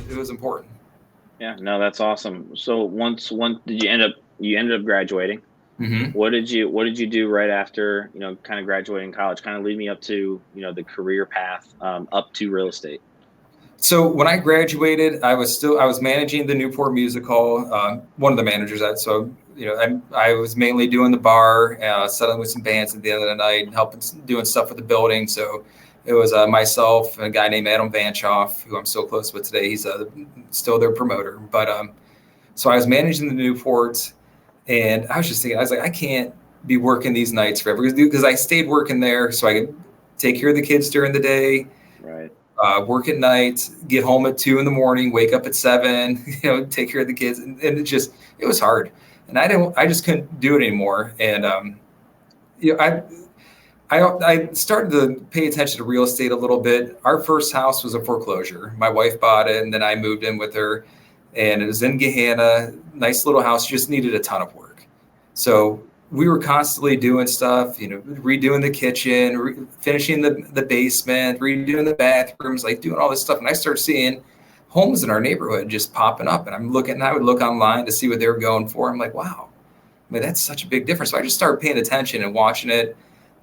it was important. Yeah, no, that's awesome. So once did you ended up graduating? Hmm. What did you do right after, kind of graduating college? Kind of lead me up to, the career path up to real estate. So when I graduated, I was managing the Newport Music Hall, one of the managers at. So I was mainly doing the bar, settling with some bands at the end of the night, and helping doing stuff with the building. So it was myself and a guy named Adam Vanchoff, who I'm still close with today. He's still their promoter. But so I was managing the Newport, and I was just thinking, I was like, I can't be working these nights forever because I stayed working there so I could take care of the kids during the day, Right. work at night, get home at 2 in the morning, wake up at 7, take care of the kids. And it was hard. And I just couldn't do it anymore. And, you know, I started to pay attention to real estate a little bit. Our first house was a foreclosure. My wife bought it, and then I moved in with her, and it was in Gahanna, nice little house, just needed a ton of work. So we were constantly doing stuff, redoing the kitchen, finishing the basement, redoing the bathrooms, like doing all this stuff. And I started seeing homes in our neighborhood just popping up. And I would look online to see what they were going for. I'm like, wow, I mean, that's such a big difference. So I just started paying attention and watching it.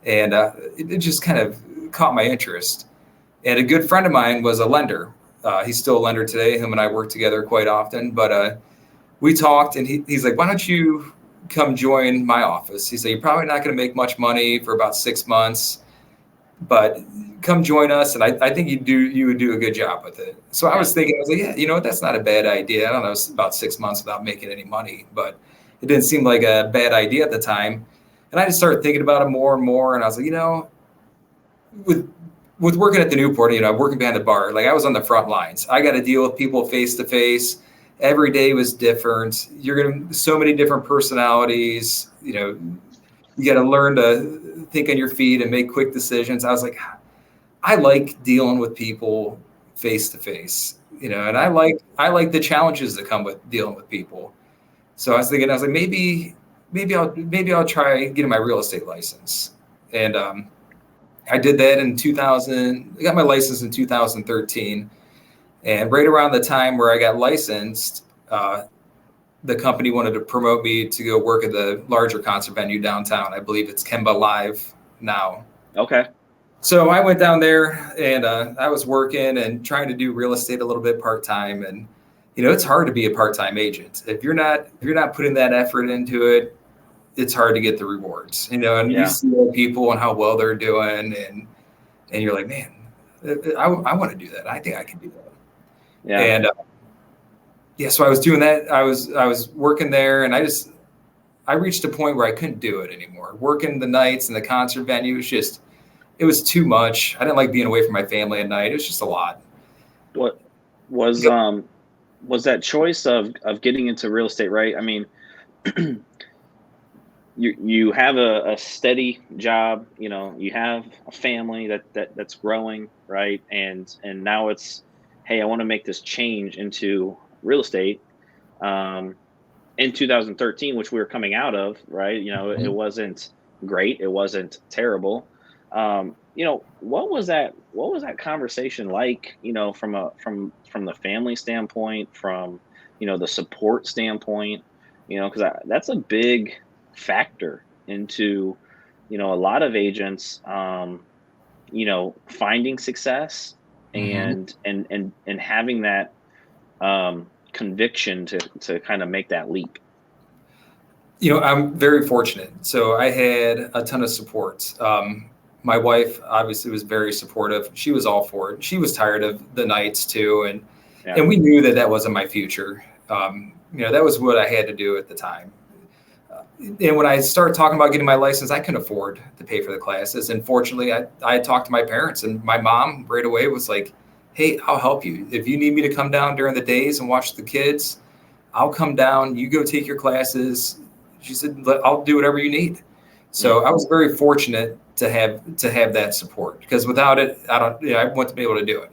And it just kind of caught my interest. And a good friend of mine was a lender. He's still a lender today. Him and I work together quite often. But we talked, and he's like, why don't you come join my office? He said, you're probably not going to make much money for about 6 months, but come join us. And I think you would do a good job with it. So I was thinking, I was like, yeah, what? That's not a bad idea. I don't know, it's about 6 months without making any money, but it didn't seem like a bad idea at the time. And I just started thinking about it more and more. And I was like, with working at the Newport, working behind the bar, like I was on the front lines. I got to deal with people face to face. Every day was different. You're going to so many different personalities. You got to learn to think on your feet and make quick decisions. I was like, I like dealing with people face to face, and I like the challenges that come with dealing with people. So I was like, maybe I'll try getting my real estate license. And I did that in 2000. I got my license in 2013. And right around the time where I got licensed, the company wanted to promote me to go work at the larger concert venue downtown. I believe it's Kemba Live now. Okay. So I went down there, and I was working and trying to do real estate a little bit part-time. And, it's hard to be a part-time agent. If you're not putting that effort into it, it's hard to get the rewards, and you see people and how well they're doing, and you're like, man, I want to do that. I think I can do that. Yeah. And so I was doing that. I was working there, and I reached a point where I couldn't do it anymore. Working the nights and the concert venue it was too much. I didn't like being away from my family at night. It was just a lot. What was that choice of getting into real estate, right? I mean, you have a steady job, you have a family that's growing, right? And now it's, hey, I want to make this change into real estate. In 2013, which we were coming out of, right? Mm-hmm. It wasn't great, it wasn't terrible. What was that conversation like, from the family standpoint, from, the support standpoint, because that's a big factor into, a lot of agents, finding success Mm-hmm. and having that conviction to kind of make that leap. I'm very fortunate. So I had a ton of support. My wife obviously was very supportive. She was all for it. She was tired of the nights too, and we knew that wasn't my future. That was what I had to do at the time. And when I started talking about getting my license, I couldn't afford to pay for the classes. And fortunately, I talked to my parents, and my mom right away was like, hey, I'll help you. If you need me to come down during the days and watch the kids, I'll come down. You go take your classes. She said, I'll do whatever you need. So I was very fortunate to have that support, because without it, I wouldn't be able to do it.